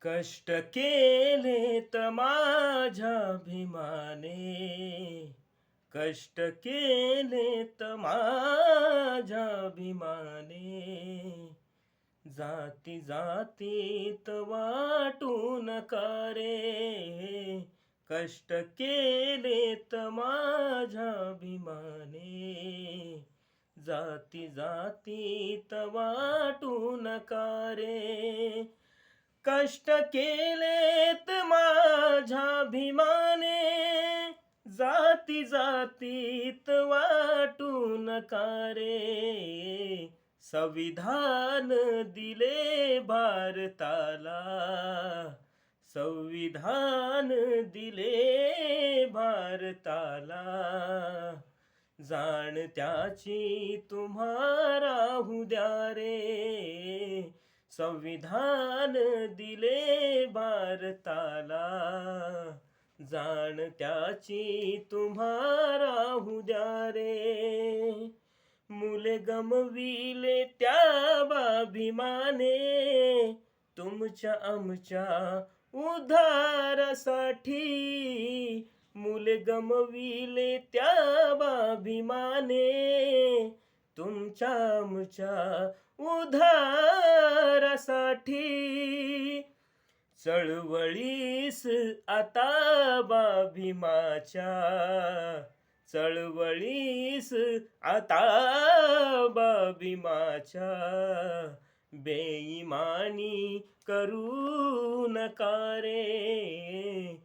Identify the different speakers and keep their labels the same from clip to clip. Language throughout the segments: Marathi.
Speaker 1: कष्ट केलेत माझ्याभिमाने, कष्ट केलेत माझ्याभिमाने, जाती जातीत वाटू नका रे, कष्ट केलेत माझ्याभिमाने, जाती जातीत वाटू नका रे. कष्ट केलेत माझ्याभिमाने, जाती जातीत वाटू नका रे. संविधान दिले भारताला, संविधान दिले भारताला, जाण त्याची तुम्हा राहू द्या रे. संविधान दिले भारताला, जाण त्याची तुम्हा राहू द्या रे. मुले गमविले त्या बाभिमाने, तुमच्या आमच्या उद्धारासाठी. मुले गमविले त्या बाभिमाने, तुमच्या आमच्या उद्धारासाठी. चळवळीस आता बाभीमाच्या, चळवळीस आता बाभीमाच्या, बेईमानी करू नका रे.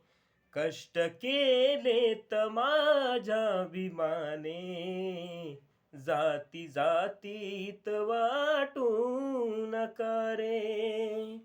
Speaker 1: कष्ट केलेत माझ्याभिमाने, जाती जातीत वाटू नका रे.